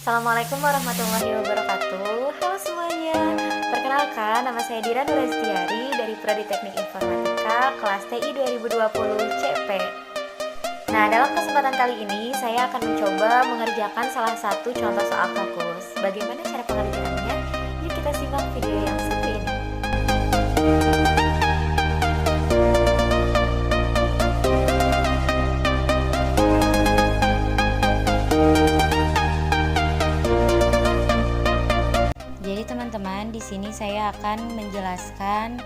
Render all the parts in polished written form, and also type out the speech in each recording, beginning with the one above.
Assalamualaikum warahmatullahi wabarakatuh. Halo semuanya. Perkenalkan, nama saya Dira Nurestiari dari Prodi Teknik Informatika kelas TI 2020 CP. Nah, dalam kesempatan kali ini saya akan mencoba mengerjakan salah satu contoh soal kalkulus. Bagaimana cara pengerjaannya? Yuk kita simak video yang satu ini. Jadi teman-teman, di sini saya akan menjelaskan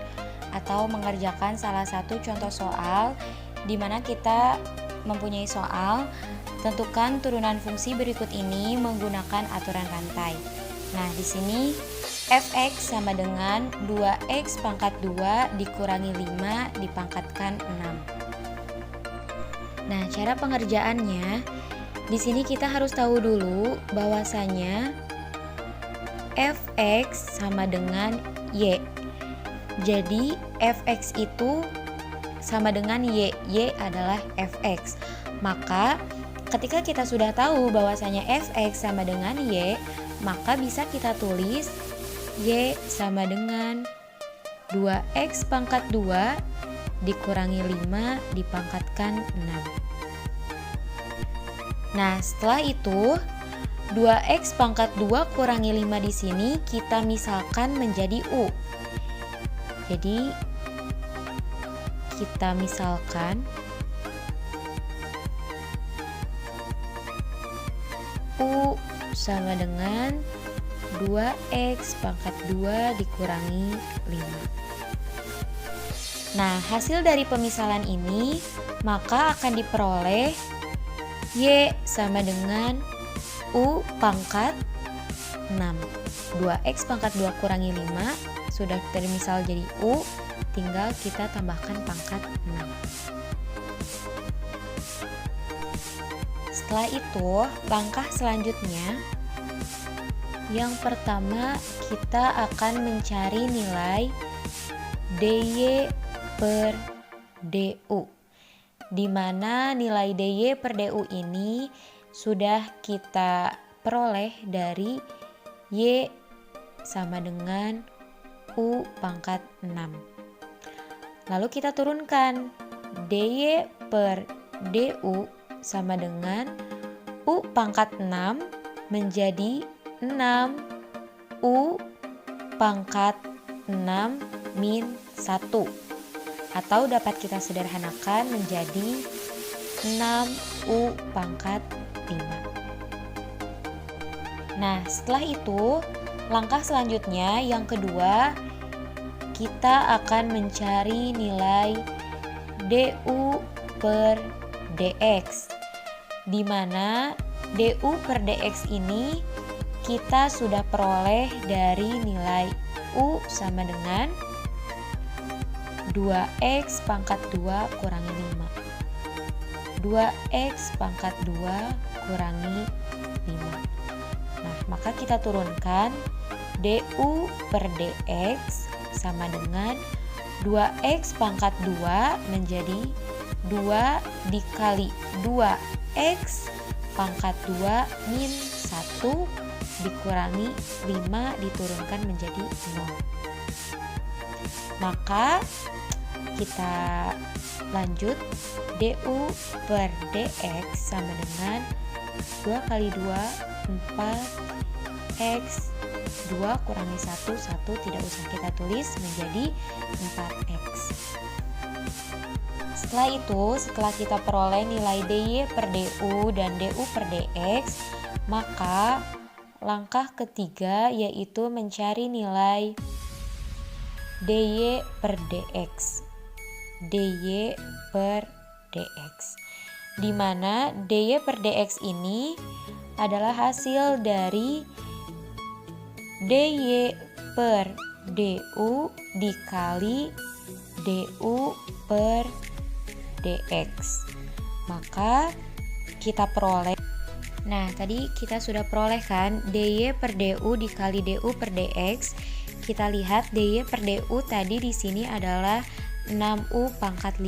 atau mengerjakan salah satu contoh soal di mana kita mempunyai soal, tentukan turunan fungsi berikut ini menggunakan aturan rantai. Nah, di sini fx sama dengan 2x pangkat 2 dikurangi 5 dipangkatkan 6. Nah, cara pengerjaannya di sini kita harus tahu dulu bahwasanya fx sama dengan y. Jadi fx itu sama dengan y adalah fx. Maka ketika kita sudah tahu bahwasanya fx sama dengan y, maka bisa kita tulis y sama dengan 2x pangkat 2 dikurangi 5 dipangkatkan 6. Nah, setelah itu 2x pangkat 2 kurangi 5 di sini kita misalkan menjadi u. Jadi kita misalkan u sama dengan 2x pangkat 2 dikurangi 5. Nah, hasil dari pemisalan ini maka akan diperoleh y sama dengan u pangkat 6. 2x pangkat 2 kurangi 5 sudah termisal jadi u, tinggal kita tambahkan pangkat 6. Setelah itu, langkah selanjutnya yang pertama kita akan mencari nilai dy per du, di mana nilai dy per du ini sudah kita peroleh dari y sama dengan u pangkat 6. Lalu kita turunkan dy per du sama dengan u pangkat 6 menjadi 6 u pangkat 6 min 1, atau dapat kita sederhanakan menjadi 6 u pangkat 5. Nah, setelah itu langkah selanjutnya yang kedua, kita akan mencari nilai du per dx, di mana du per dx ini kita sudah peroleh dari nilai u sama dengan 2x pangkat 2 kurangi 5. 2x pangkat 2 kurangi 5. Nah, maka kita turunkan du per dx sama dengan 2x pangkat 2 menjadi 2 dikali 2x pangkat 2 min 1 dikurangi 5 diturunkan menjadi 0. Maka kita lanjut, du per dx sama dengan 2 kali 2 4x 2 kurangi 1 tidak usah kita tulis menjadi 4x. Setelah itu, setelah kita peroleh nilai dy per du dan du per dx, maka langkah ketiga yaitu mencari nilai dy per dx. dy per dx, di mana dy per dx ini adalah hasil dari dy per du dikali du per dx. Maka kita peroleh, nah tadi kita sudah peroleh kan dy per du dikali du per dx. Kita lihat dy per du tadi di sini adalah 6u pangkat 5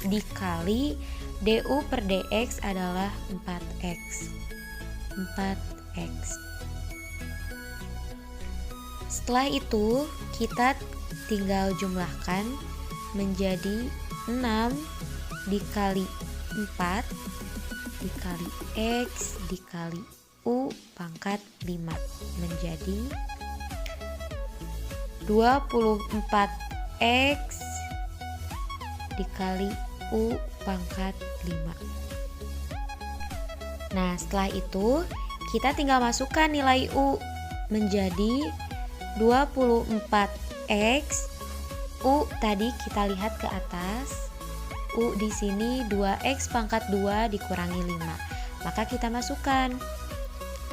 dikali du per dx adalah 4x. 4x. Setelah itu kita tinggal jumlahkan menjadi 6 dikali 4 dikali x dikali u pangkat 5 menjadi 24x dikali u pangkat 5. Nah, setelah itu kita tinggal masukkan nilai u menjadi 24x. U tadi kita lihat ke atas. U di sini 2x pangkat 2 dikurangi 5. Maka kita masukkan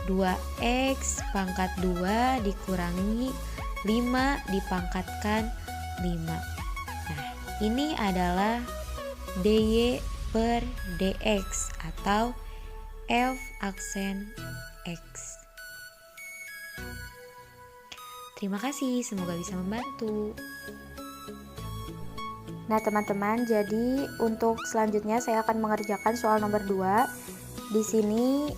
2x pangkat 2 dikurangi 5 dipangkatkan 5. Nah, ini adalah dy per dx atau f aksen x. Terima kasih, semoga bisa membantu. Nah teman-teman, jadi untuk selanjutnya saya akan mengerjakan soal nomor 2. Di sini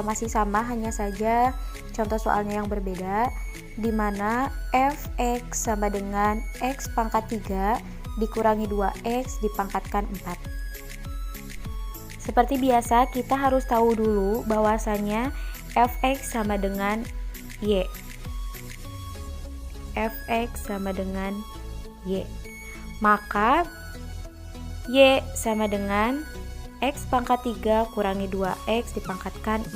masih sama, hanya saja contoh soalnya yang berbeda, di mana fx sama dengan x pangkat 3 dikurangi 2x dipangkatkan 4. Seperti biasa, kita harus tahu dulu bahwasanya fx sama dengan y. Fx sama dengan y. Maka y sama dengan x pangkat 3 kurangi 2x dipangkatkan 4.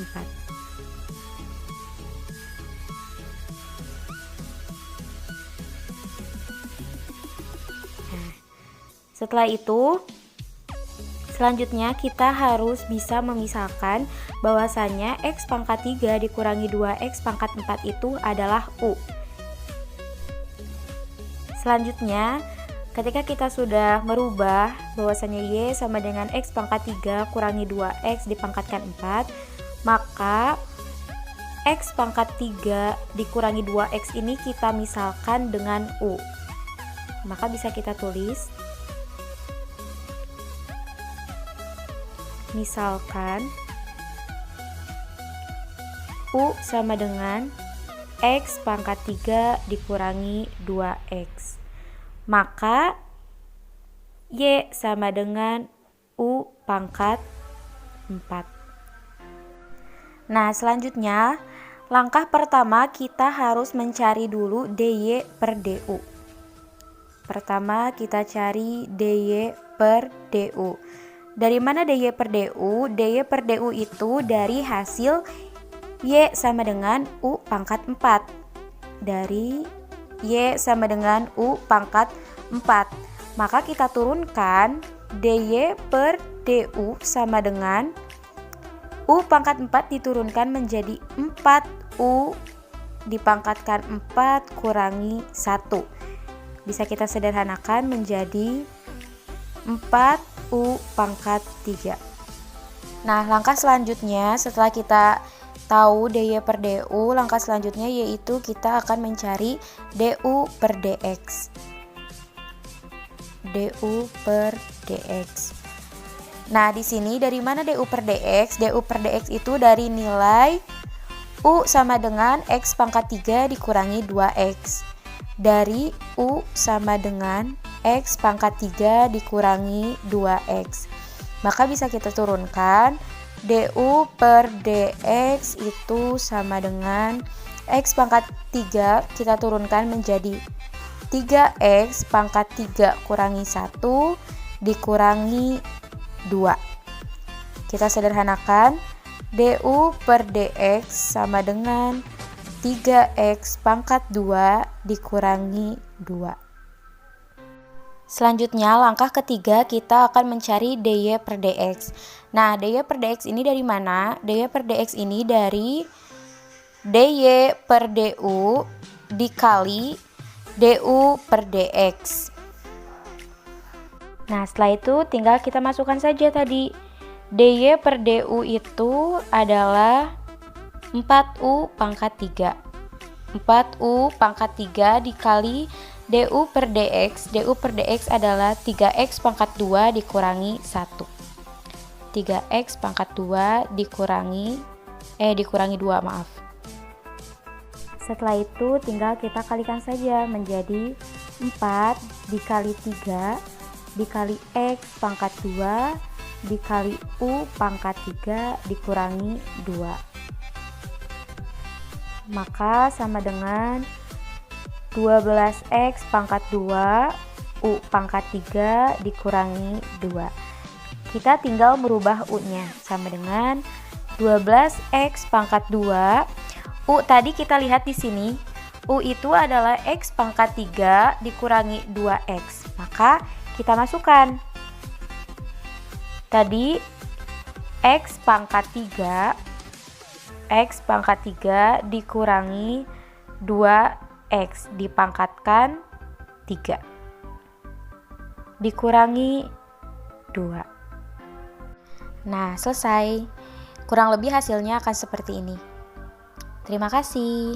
Nah, setelah itu selanjutnya kita harus bisa memisahkan bahwasanya x pangkat 3 dikurangi 2x pangkat 4 itu adalah u. Selanjutnya, ketika kita sudah merubah bahwasanya y sama dengan x pangkat 3 kurangi 2x dipangkatkan 4, maka x pangkat 3 dikurangi 2x ini kita misalkan dengan u. Maka bisa kita tulis, misalkan u sama dengan x pangkat 3 dikurangi 2x. Maka y sama dengan u pangkat 4. Nah, selanjutnya langkah pertama kita harus mencari dulu dy per du. Pertama kita cari dy per du. Dari mana dy per du? Dy per du itu dari hasil y sama dengan u pangkat 4. Dari y sama dengan u pangkat 4. Maka kita turunkan dy per du sama dengan u pangkat 4 diturunkan menjadi 4u dipangkatkan 4 kurangi 1. Bisa kita sederhanakan menjadi 4u pangkat 3. Nah, langkah selanjutnya setelah kita tahu dy per du, langkah selanjutnya yaitu kita akan mencari du per dx. Du per dx. Nah, di sini dari mana du per dx? Du per dx itu dari nilai u sama dengan x pangkat 3 dikurangi 2x. Dari u sama dengan x pangkat 3 dikurangi 2x. Maka bisa kita turunkan du per dx itu sama dengan x pangkat 3 kita turunkan menjadi 3x pangkat 3 kurangi 1 dikurangi 2. Kita sederhanakan, du per dx sama dengan 3x pangkat 2 dikurangi 2. Selanjutnya langkah ketiga kita akan mencari dy per dx. Nah, dy per dx ini dari mana? Dy per dx ini dari dy per du dikali du per dx. Nah, setelah itu tinggal kita masukkan saja tadi. dy per du itu adalah 4u pangkat 3. 4u pangkat 3 dikali du per dx. Du per dx adalah 3x pangkat 2 dikurangi 1. 3x pangkat 2 dikurangi 2, maaf. Setelah itu tinggal kita kalikan saja menjadi 4 dikali 3 dikali x pangkat 2 dikali u pangkat 3 dikurangi 2. Maka sama dengan 12x pangkat 2 u pangkat 3 dikurangi 2. Kita tinggal merubah u-nya sama dengan 12x pangkat 2. U tadi kita lihat di sini, U itu adalah X pangkat 3 dikurangi 2X. Maka kita masukkan. Tadi X pangkat 3 dikurangi 2X dipangkatkan 3. Dikurangi 2. Nah, selesai. Kurang lebih hasilnya akan seperti ini. Terima kasih.